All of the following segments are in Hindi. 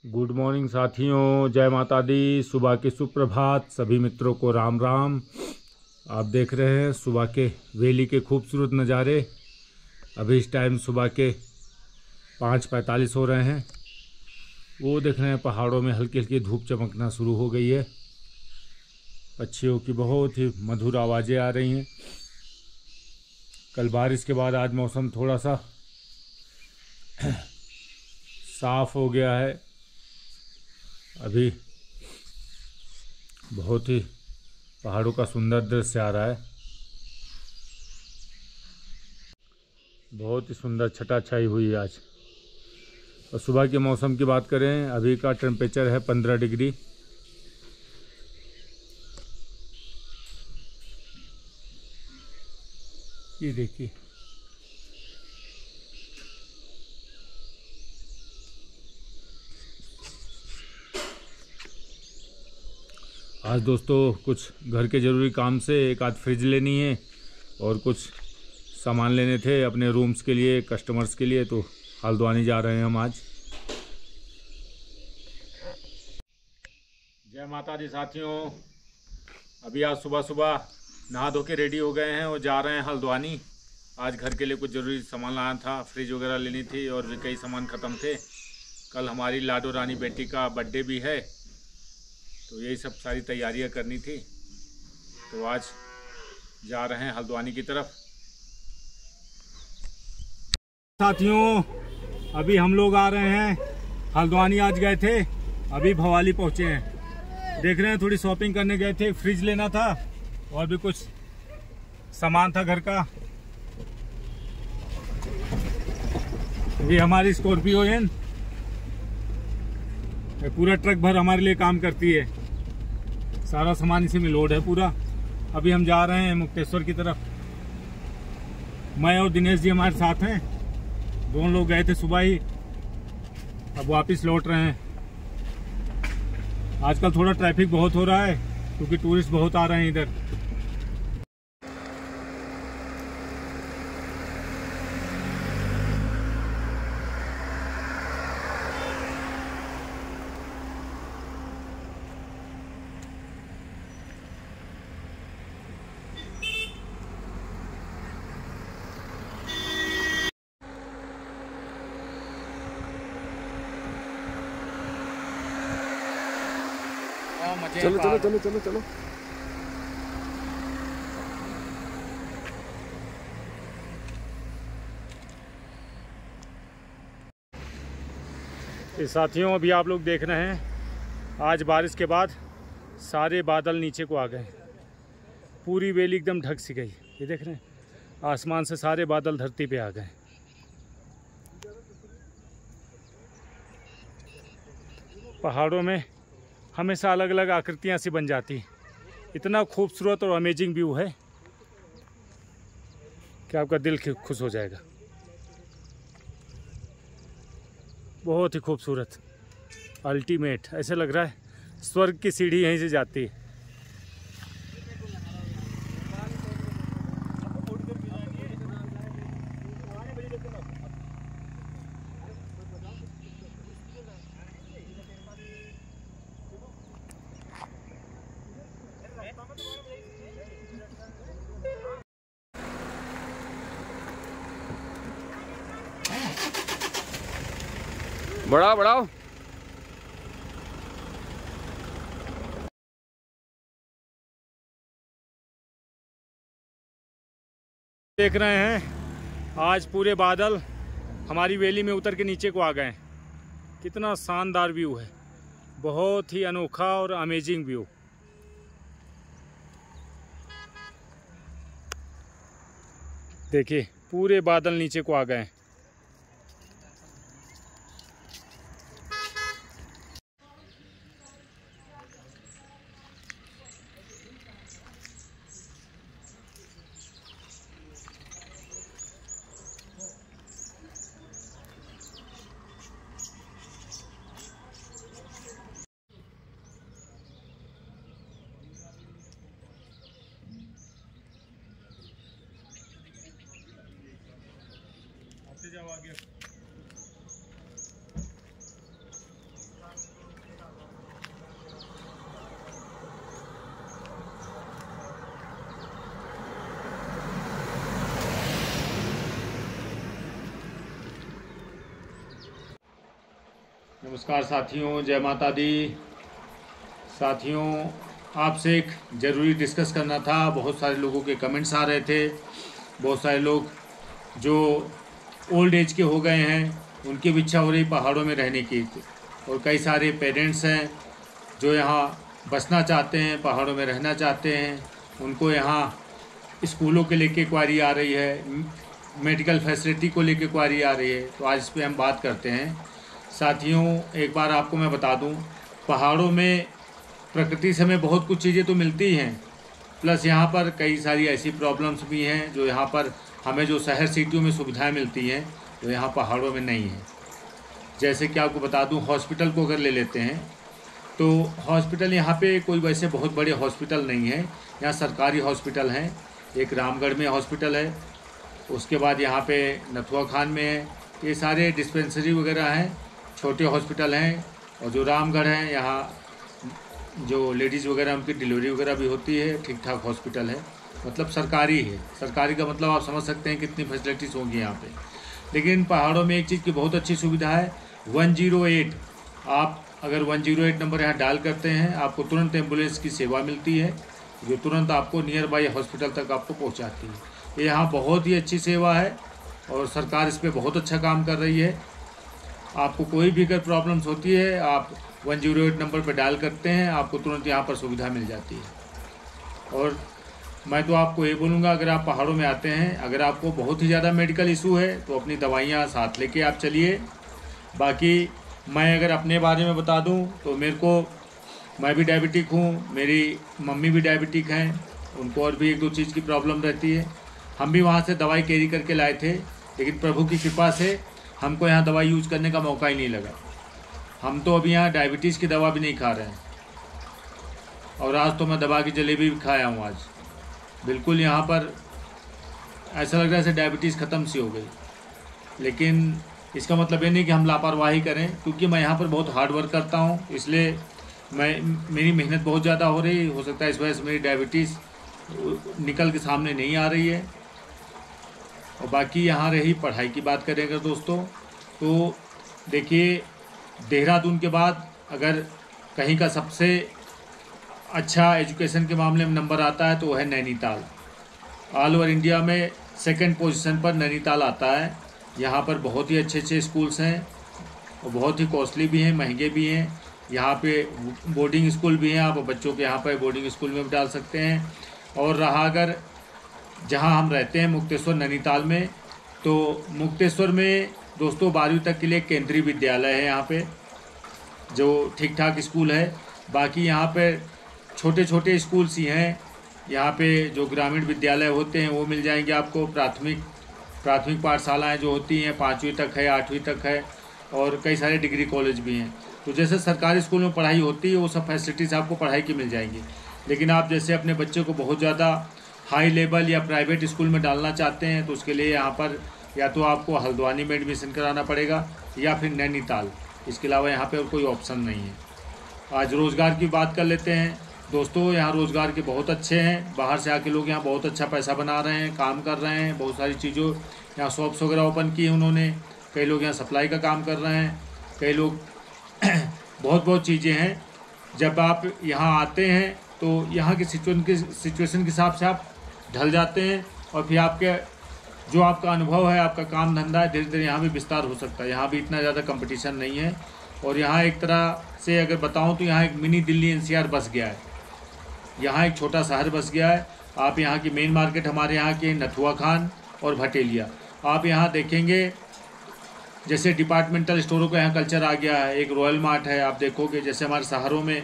गुड मॉर्निंग साथियों, जय माता दी। सुबह के सुप्रभात, सभी मित्रों को राम राम। आप देख रहे हैं सुबह के वैली के खूबसूरत नज़ारे। अभी इस टाइम सुबह के 5:45 हो रहे हैं। वो देख रहे हैं पहाड़ों में हल्की हल्की धूप चमकना शुरू हो गई है। पक्षियों की बहुत ही मधुर आवाज़ें आ रही हैं। कल बारिश के बाद आज मौसम थोड़ा सा साफ हो गया है। अभी बहुत ही पहाड़ों का सुंदर दृश्य आ रहा है। बहुत ही सुंदर छटा छाई हुई है आज। और सुबह के मौसम की बात करें, अभी का टेम्परेचर है 15 डिग्री। ये देखिए, आज दोस्तों कुछ घर के ज़रूरी काम से एक आध फ्रिज लेनी है और कुछ सामान लेने थे अपने रूम्स के लिए, कस्टमर्स के लिए, तो हल्द्वानी जा रहे हैं हम आज। जय माता दी साथियों। अभी आज सुबह सुबह नहा धो के रेडी हो गए हैं और जा रहे हैं हल्द्वानी। आज घर के लिए कुछ ज़रूरी सामान लाना था, फ्रिज वगैरह लेनी थी और भी कई सामान ख़त्म थे। कल हमारी लाडो रानी बेटी का बर्थडे भी है, तो यही सब सारी तैयारियां करनी थी। तो आज जा रहे हैं हल्द्वानी की तरफ। साथियों, अभी हम लोग आ रहे हैं हल्द्वानी। आज गए थे, अभी भवाली पहुंचे हैं। देख रहे हैं, थोड़ी शॉपिंग करने गए थे, फ्रिज लेना था और भी कुछ सामान था घर का। ये हमारी स्कॉर्पियो है, पूरा ट्रक भर हमारे लिए काम करती है। सारा सामान इसी में लोड है पूरा। अभी हम जा रहे हैं मुक्तेश्वर की तरफ। मैं और दिनेश जी हमारे साथ हैं। दोनों लोग गए थे सुबह ही, अब वापस लौट रहे हैं। आजकल थोड़ा ट्रैफिक बहुत हो रहा है क्योंकि टूरिस्ट बहुत आ रहे हैं इधर। चलो चलो चलो चलो चलो। साथियों, अभी आप लोग देख रहे हैं आज बारिश के बाद सारे बादल नीचे को आ गए। पूरी वैली एकदम ढक सी गई। ये देख रहे हैं, आसमान से सारे बादल धरती पे आ गए। पहाड़ों में हमेशा अलग अलग आकृतियाँ सी बन जाती। इतना खूबसूरत और अमेजिंग व्यू है कि आपका दिल खुश हो जाएगा। बहुत ही खूबसूरत, अल्टीमेट। ऐसे लग रहा है स्वर्ग की सीढ़ी यहीं से जाती है। बढ़ाओ बढ़ाओ। देख रहे हैं आज पूरे बादल हमारी वैली में उतर के नीचे को आ गए। कितना शानदार व्यू है, बहुत ही अनोखा और अमेजिंग व्यू। देखिए, पूरे बादल नीचे को आ गए। जाओ आगे। नमस्कार साथियों, जय माता दी। साथियों, आपसे एक ज़रूरी डिस्कस करना था। बहुत सारे लोगों के कमेंट्स आ रहे थे। बहुत सारे लोग जो ओल्ड एज के हो गए हैं उनकी भी इच्छा हो रही पहाड़ों में रहने की, और कई सारे पेरेंट्स हैं जो यहाँ बसना चाहते हैं, पहाड़ों में रहना चाहते हैं। उनको यहाँ स्कूलों के लेके क्वारी आ रही है, मेडिकल फैसिलिटी को लेके क्वारी आ रही है। तो आज इस पर हम बात करते हैं। साथियों, एक बार आपको मैं बता दूं, पहाड़ों में प्रकृति से हमें बहुत कुछ चीज़ें तो मिलती हैं, प्लस यहाँ पर कई सारी ऐसी प्रॉब्लम्स भी हैं जो यहाँ पर हमें जो शहर सिटियों में सुविधाएं मिलती हैं वो यहाँ पहाड़ों में नहीं है। जैसे कि आपको बता दूं, हॉस्पिटल को अगर ले लेते हैं तो हॉस्पिटल यहाँ पे कोई वैसे बहुत बड़े हॉस्पिटल नहीं है। यहाँ सरकारी हॉस्पिटल हैं। एक रामगढ़ में हॉस्पिटल है, उसके बाद यहाँ पे नथुआ खान में है। ये सारे डिस्पेंसरी वगैरह हैं, छोटे हॉस्पिटल हैं। और जो रामगढ़ है, यहाँ जो लेडीज़ वगैरह उनकी डिलीवरी वगैरह भी होती है, ठीक ठाक हॉस्पिटल है। मतलब सरकारी है। सरकारी का मतलब आप समझ सकते हैं कितनी फैसिलिटीज़ होंगी यहाँ पे। लेकिन पहाड़ों में एक चीज़ की बहुत अच्छी सुविधा है, 108। आप अगर 108 नंबर यहाँ डायल करते हैं, आपको तुरंत एम्बुलेंस की सेवा मिलती है जो तुरंत आपको नियर बाई हॉस्पिटल तक आपको पहुँचाती है। ये यहाँ बहुत ही अच्छी सेवा है और सरकार इस पर बहुत अच्छा काम कर रही है। आपको कोई भी अगर प्रॉब्लम्स होती है, आप 108 नंबर पर डायल करते हैं, आपको तुरंत यहाँ पर सुविधा मिल जाती है। और मैं तो आपको ये बोलूँगा, अगर आप पहाड़ों में आते हैं, अगर आपको बहुत ही ज़्यादा मेडिकल इशू है तो अपनी दवाइयाँ साथ लेके आप चलिए। बाकी मैं अगर अपने बारे में बता दूं तो मैं भी डायबिटिक हूँ, मेरी मम्मी भी डायबिटिक हैं, उनको और भी एक दो चीज़ की प्रॉब्लम रहती है। हम भी वहाँ से दवाई कैरी करके लाए थे, लेकिन प्रभु की कृपा से हमको यहाँ दवाई यूज करने का मौका ही नहीं लगा। हम तो अभी यहाँ डायबिटीज़ की दवा भी नहीं खा रहे हैं। और आज तो मैं दवा की जलेबी भी खाया हूँ। आज बिल्कुल यहाँ पर ऐसा लग रहा है जैसे डायबिटीज़ ख़त्म सी हो गई। लेकिन इसका मतलब ये नहीं कि हम लापरवाही करें, क्योंकि मैं यहाँ पर बहुत हार्ड वर्क करता हूँ, इसलिए मेरी मेहनत बहुत ज़्यादा हो रही हो सकता है इस वजह से मेरी डायबिटीज़ निकल के सामने नहीं आ रही है। और बाकी यहाँ रही पढ़ाई की बात करें अगर दोस्तों, तो देखिए, देहरादून के बाद अगर कहीं का सबसे अच्छा एजुकेशन के मामले में नंबर आता है तो वह है नैनीताल। ऑल ओवर इंडिया में सेकंड पोजीशन पर नैनीताल आता है। यहाँ पर बहुत ही अच्छे अच्छे स्कूल्स हैं और बहुत ही कॉस्टली भी हैं, महंगे भी हैं। यहाँ पे बोर्डिंग स्कूल भी हैं, आप बच्चों के यहाँ पर बोर्डिंग स्कूल में भी डाल सकते हैं। और रहा अगर जहाँ हम रहते हैं मुक्तेश्वर नैनीताल में, तो मुक्तेश्वर में दोस्तों 12वीं तक के लिए केंद्रीय विद्यालय है यहाँ पे, जो ठीक ठाक स्कूल है। बाकी यहाँ पे छोटे छोटे स्कूल्स ही हैं। यहाँ पे जो ग्रामीण विद्यालय होते हैं वो मिल जाएंगे आपको। प्राथमिक पाठशालाएँ जो होती हैं 5वीं तक है, 8वीं तक है, और कई सारे डिग्री कॉलेज भी हैं। तो जैसे सरकारी स्कूल में पढ़ाई होती है वो सब फैसिलिटीज़ आपको पढ़ाई की मिल जाएंगी। लेकिन आप जैसे अपने बच्चे को बहुत ज़्यादा हाई लेवल या प्राइवेट स्कूल में डालना चाहते हैं तो उसके लिए यहाँ पर या तो आपको हल्द्वानी में एडमिशन कराना पड़ेगा या फिर नैनीताल। इसके अलावा यहाँ पे और कोई ऑप्शन नहीं है। आज रोज़गार की बात कर लेते हैं दोस्तों। यहाँ रोज़गार के बहुत अच्छे हैं। बाहर से आके लोग यहाँ बहुत अच्छा पैसा बना रहे हैं, काम कर रहे हैं। बहुत सारी चीज़ों यहाँ शॉप्स वगैरह ओपन की है उन्होंने। कई लोग यहाँ सप्लाई का काम कर रहे हैं, कई लोग बहुत चीज़ें हैं। जब आप यहाँ आते हैं तो यहाँ की सिचुएशन के हिसाब से आप ढल जाते हैं, और फिर आपका अनुभव है, आपका काम धंधा है, धीरे धीरे यहाँ भी विस्तार हो सकता है। यहाँ भी इतना ज़्यादा कंपटीशन नहीं है। और यहाँ एक तरह से अगर बताऊँ तो यहाँ एक मिनी दिल्ली NCR बस गया है। यहाँ एक छोटा शहर बस गया है। आप यहाँ की मेन मार्केट हमारे यहाँ के नथुआ खान और भटेलिया, आप यहाँ देखेंगे जैसे डिपार्टमेंटल स्टोरों का यहाँ कल्चर आ गया है। एक रॉयल मार्ट है, आप देखोगे जैसे हमारे शहरों में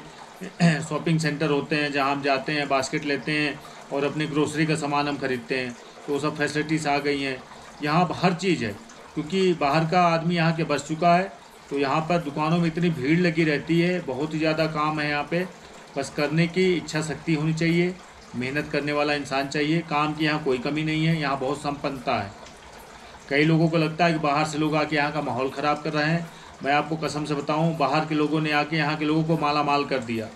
शॉपिंग सेंटर होते हैं जहाँ हम जाते हैं, बास्केट लेते हैं और अपनी ग्रोसरी का सामान हम खरीदते हैं, तो वो सब फैसिलिटीज़ आ गई हैं। यहाँ हर चीज़ है, क्योंकि बाहर का आदमी यहाँ के बस चुका है। तो यहाँ पर दुकानों में इतनी भीड़ लगी रहती है, बहुत ही ज़्यादा काम है यहाँ पे। बस करने की इच्छा शक्ति होनी चाहिए, मेहनत करने वाला इंसान चाहिए। काम की यहाँ कोई कमी नहीं है, यहाँ बहुत संपन्नता है। कई लोगों को लगता है कि बाहर से लोग आके यहाँ का माहौल ख़राब कर रहे हैं। मैं आपको कसम से बताऊँ, बाहर के लोगों ने आके यहाँ के लोगों को माला माल कर दिया।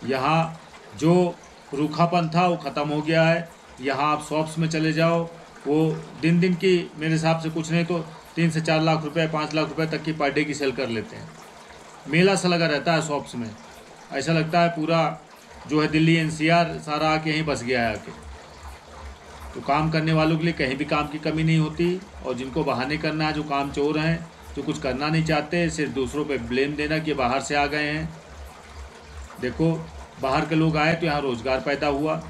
यहाँ जो रूखापन था वो ख़त्म हो गया है। यहाँ आप शॉप्स में चले जाओ, वो दिन की मेरे हिसाब से कुछ नहीं तो 3 से 4 लाख रुपए, 5 लाख रुपए तक की पर डे की सेल कर लेते हैं। मेला सा लगा रहता है शॉप्स में, ऐसा लगता है पूरा जो है दिल्ली NCR सारा आके यहीं बस गया है आके। तो काम करने वालों के लिए कहीं भी काम की कमी नहीं होती, और जिनको बहाने करना है, जो काम चोर हैं, जो कुछ करना नहीं चाहते, सिर्फ दूसरों पे ब्लेम देना कि बाहर से आ गए हैं। देखो बाहर के लोग आए तो यहाँ रोज़गार पैदा हुआ।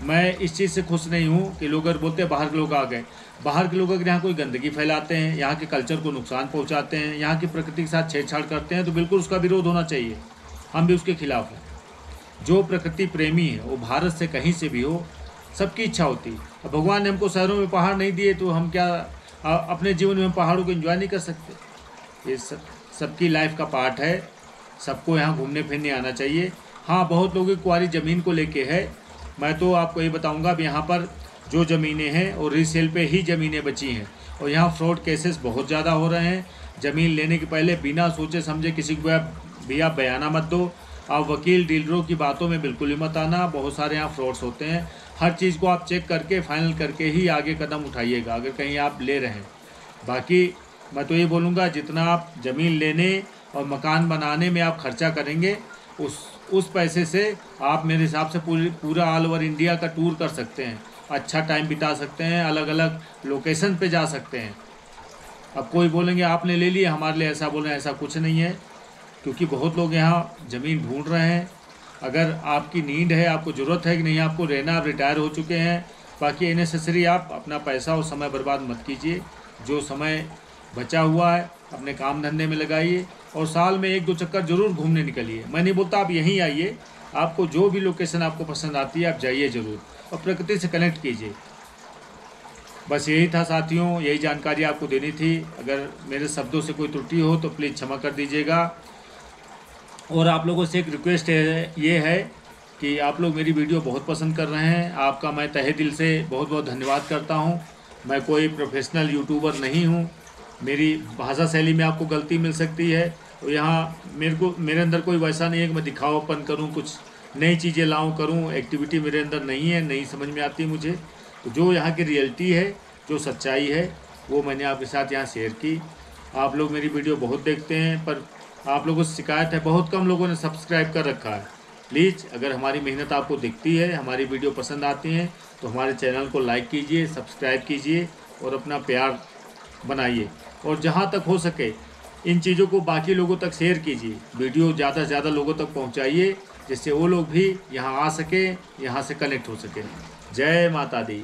मैं इस चीज़ से खुश नहीं हूँ कि लोग अगर बोलते हैं बाहर के लोग आ गए, बाहर के लोग अगर यहाँ कोई गंदगी फैलाते हैं, यहाँ के कल्चर को नुकसान पहुँचाते हैं, यहाँ की प्रकृति के साथ छेड़छाड़ करते हैं, तो बिल्कुल उसका विरोध होना चाहिए। हम भी उसके खिलाफ हैं। जो प्रकृति प्रेमी है वो भारत से कहीं से भी हो, सबकी इच्छा होती है। अब भगवान ने हमको शहरों में पहाड़ नहीं दिए तो हम क्या अपने जीवन में हम पहाड़ों को एंजॉय नहीं कर सकते? ये सबकी लाइफ का पार्ट है। सबको यहाँ घूमने फिरने आना चाहिए। हाँ, बहुत लोगों की कुंवारी ज़मीन को लेके है। मैं तो आपको ये बताऊंगा, अब यहाँ पर जो ज़मीनें हैं और रीसेल पे ही ज़मीनें बची हैं, और यहाँ फ्रॉड केसेस बहुत ज़्यादा हो रहे हैं। ज़मीन लेने के पहले बिना सोचे समझे किसी को भी आप बयाना मत दो। आप वकील डीलरों की बातों में बिल्कुल ही मत आना। बहुत सारे यहाँ फ्रॉड्स होते हैं। हर चीज़ को आप चेक करके फाइनल करके ही आगे कदम उठाइएगा अगर कहीं आप ले रहे हैं। बाकी मैं तो ये बोलूँगा, जितना आप ज़मीन लेने और मकान बनाने में आप खर्चा करेंगे, उस पैसे से आप मेरे हिसाब से पूरा ऑल ओवर इंडिया का टूर कर सकते हैं, अच्छा टाइम बिता सकते हैं, अलग अलग लोकेशन पे जा सकते हैं। अब कोई बोलेंगे आपने ले लिया, हमारे लिए ऐसा बोल रहे हैं, ऐसा कुछ नहीं है, क्योंकि बहुत लोग यहाँ ज़मीन ढूंढ रहे हैं। अगर आपकी नीड है, आपको ज़रूरत है कि नहीं आपको रहना, आप रिटायर हो चुके हैं, बाकी अननेसेसरी आप अपना पैसा और समय बर्बाद मत कीजिए। जो समय बचा हुआ है अपने काम धंधे में लगाइए, और साल में 1-2 चक्कर ज़रूर घूमने निकलिए। मैं नहीं बोलता आप यहीं आइए, आपको जो भी लोकेशन आपको पसंद आती है आप जाइए ज़रूर, और प्रकृति से कनेक्ट कीजिए। बस यही था साथियों, यही जानकारी आपको देनी थी। अगर मेरे शब्दों से कोई त्रुटि हो तो प्लीज़ क्षमा कर दीजिएगा। और आप लोगों से एक रिक्वेस्ट है, ये है कि आप लोग मेरी वीडियो बहुत पसंद कर रहे हैं। आपका मैं तहे दिल से बहुत बहुत धन्यवाद करता हूं। मैं कोई प्रोफेशनल यूट्यूबर नहीं हूं। मेरी भाषा शैली में आपको गलती मिल सकती है, और यहाँ मेरे अंदर कोई वैसा नहीं है कि मैं दिखावापन करूँ, कुछ नई चीज़ें लाऊँ करूँ। एक्टिविटी मेरे अंदर नहीं है, नहीं समझ में आती मुझे। तो जो यहाँ की रियलिटी है, जो सच्चाई है, वो मैंने आपके साथ यहाँ शेयर की। आप लोग मेरी वीडियो बहुत देखते हैं, पर आप लोगों से शिकायत है, बहुत कम लोगों ने सब्सक्राइब कर रखा है। प्लीज़ अगर हमारी मेहनत आपको दिखती है, हमारी वीडियो पसंद आती हैं, तो हमारे चैनल को लाइक कीजिए, सब्सक्राइब कीजिए और अपना प्यार बनाइए। और जहाँ तक हो सके इन चीज़ों को बाकी लोगों तक शेयर कीजिए। वीडियो ज़्यादा से ज़्यादा लोगों तक पहुँचाइए, जिससे वो लोग भी यहाँ आ सके, यहाँ से कनेक्ट हो सके। जय माता दी।